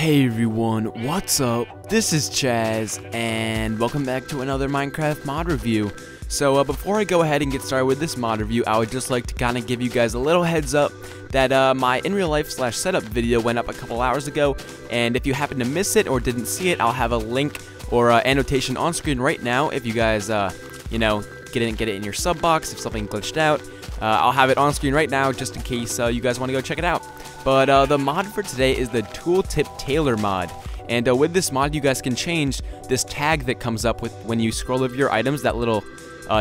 Hey everyone, what's up? This is Chaz, and welcome back to another Minecraft mod review. So before I go ahead and get started with this mod review, I would just like to kind of give you guys a little heads up that my in real life / setup video went up a couple hours ago, and if you happen to miss it or didn't see it, I'll have a link or annotation on screen right now. If you guys, you know, get it in your sub box, if something glitched out, I'll have it on screen right now just in case you guys want to go check it out. But the mod for today is the ToolTip Tailor mod. And with this mod, you guys can change this tag that comes up with when you scroll over your items, that little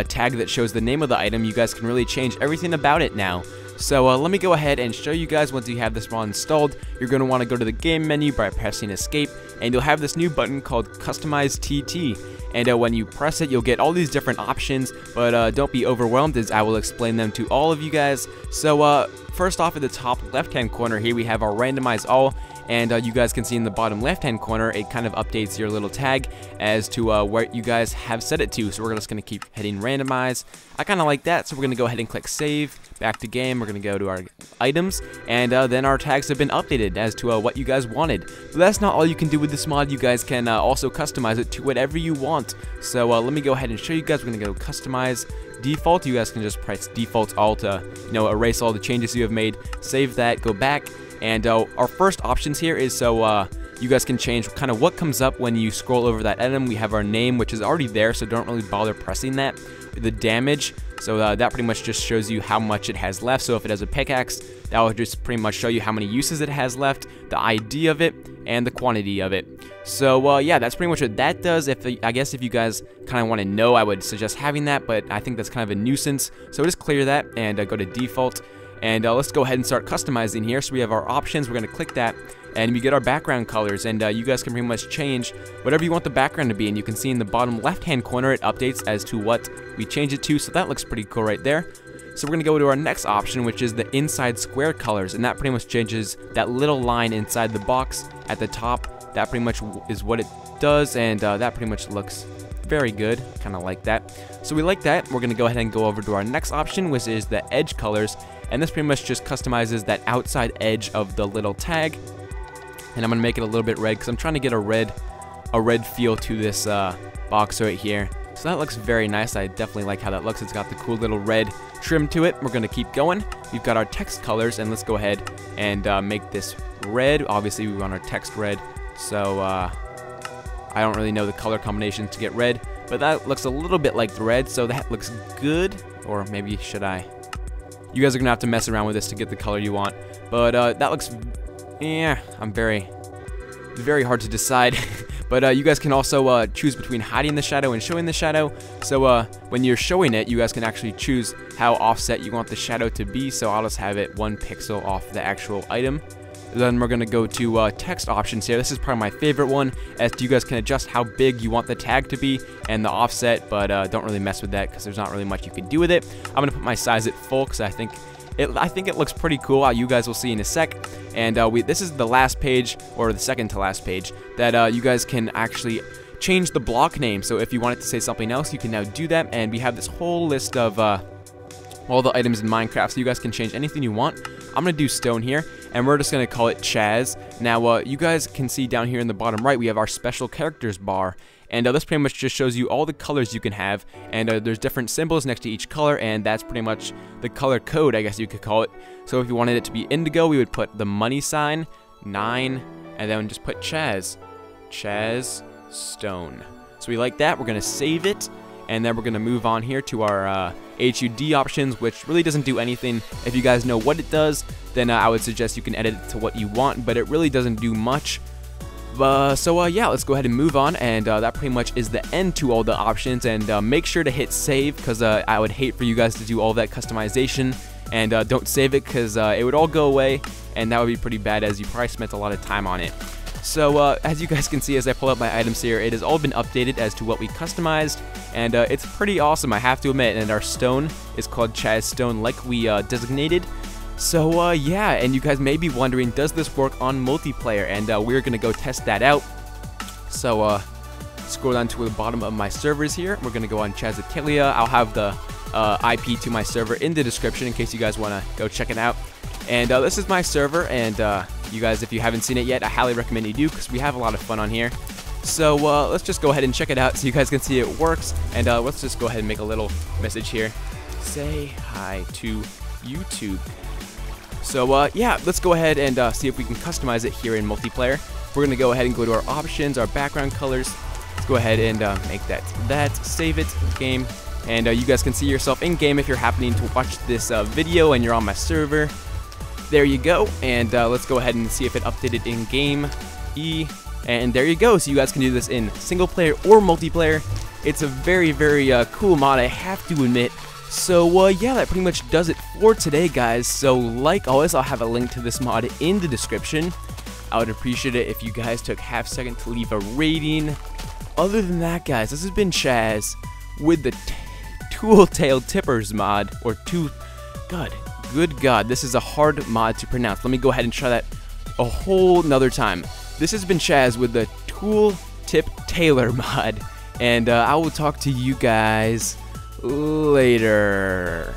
tag that shows the name of the item. You guys can really change everything about it now. So let me go ahead and show you guys. Once you have this mod installed, you're going to want to go to the game menu by pressing escape, and you'll have this new button called Customize TT. And when you press it, you'll get all these different options, but don't be overwhelmed as I will explain them to all of you guys. So first off, at the top left-hand corner here, we have our randomize all, and you guys can see in the bottom left-hand corner, it kind of updates your little tag as to where you guys have set it to. So we're just going to keep hitting randomize. I kind of like that, so we're going to go ahead and click save. Back to game, we're going to go to our items, and then our tags have been updated as to what you guys wanted. But that's not all you can do with this mod. You guys can also customize it to whatever you want. So let me go ahead and show you guys. We're going to go customize default. You guys can just press default all to, you know, erase all the changes you have made, save that, go back, and our first options here is so you guys can change kind of what comes up when you scroll over that item. We have our name, which is already there, so don't really bother pressing that. The damage, so that pretty much just shows you how much it has left. So if it has a pickaxe, that will just pretty much show you how many uses it has left, the ID of it, and the quantity of it. So yeah, that's pretty much what that does. I guess if you guys kind of want to know, I would suggest having that, but I think that's kind of a nuisance. So just clear that and go to default. And let's go ahead and start customizing here. So we have our options, we're going to click that, and we get our background colors, and you guys can pretty much change whatever you want the background to be. And you can see in the bottom left-hand corner, it updates as to what we change it to, so that looks pretty cool right there. So we're going to go to our next option, which is the inside square colors, and that pretty much changes that little line inside the box at the top. That pretty much is what it does, and that pretty much looks very good, kind of like that. So we like that. We're going to go ahead and go over to our next option, which is the edge colors, and this pretty much just customizes that outside edge of the little tag. And I'm going to make it a little bit red because I'm trying to get a red feel to this box right here. So that looks very nice. I definitely like how that looks. It's got the cool little red trim to it. We're going to keep going. We've got our text colors, and let's go ahead and make this red. Obviously, we want our text red, so I don't really know the color combinations to get red, but that looks a little bit like the red, so that looks good. Or maybe should I? You guys are going to have to mess around with this to get the color you want, but that looks, yeah, very hard to decide. But you guys can also choose between hiding the shadow and showing the shadow. So when you're showing it, you guys can actually choose how offset you want the shadow to be. So I'll just have it 1 pixel off the actual item. Then we're going to go to text options here. This is probably my favorite one, as you guys can adjust how big you want the tag to be and the offset, but don't really mess with that because there's not really much you can do with it. I'm going to put my size at full because I think it looks pretty cool. You guys will see in a sec. And this is the last page, or the second to last page, that you guys can actually change the block name. So if you want it to say something else, you can now do that. And we have this whole list of all the items in Minecraft, so you guys can change anything you want. I'm going to do stone here, and we're just going to call it Chaz. Now, you guys can see down here in the bottom right, we have our special characters bar. And this pretty much just shows you all the colors you can have, and there's different symbols next to each color, and that's pretty much the color code, I guess you could call it. So if you wanted it to be indigo, we would put the money sign, 9, and then just put Chaz stone. So we like that. We're going to save it, and then we're going to move on here to our HUD options, which really doesn't do anything. If you guys know what it does, then I would suggest you can edit it to what you want, but it really doesn't do much. So yeah, let's go ahead and move on, and that pretty much is the end to all the options. And make sure to hit save, because I would hate for you guys to do all that customization, and don't save it because it would all go away, and that would be pretty bad, as you probably spent a lot of time on it. So as you guys can see, as I pull up my items here, it has all been updated as to what we customized, and it's pretty awesome, I have to admit. And our stone is called Chaz stone, like we designated. So yeah, and you guys may be wondering, does this work on multiplayer? And we're gonna go test that out. So scroll down to the bottom of my servers here. We're gonna go on ChazOfftopic. I'll have the IP to my server in the description in case you guys wanna go check it out. And this is my server, and You guys, if you haven't seen it yet, I highly recommend you do, because we have a lot of fun on here. So let's just go ahead and check it out so you guys can see it works. And let's just go ahead and make a little message here. Say hi to YouTube. So yeah, let's go ahead and see if we can customize it here in multiplayer. We're going to go ahead and go to our options, our background colors. Let's go ahead and make that, save it, game. And you guys can see yourself in game if you're happening to watch this video and you're on my server. There you go. And let's go ahead and see if it updated in game. And there you go. So you guys can do this in single player or multiplayer. It's a very, very cool mod, I have to admit. So yeah, that pretty much does it for today, guys. So like always, I'll have a link to this mod in the description. I would appreciate it if you guys took half a second to leave a rating. Other than that, guys, this has been Chaz with the ToolTip mod, or good God, this is a hard mod to pronounce. Let me go ahead and try that a whole nother time. This has been Chaz with the ToolTip Tailor mod, and I will talk to you guys later.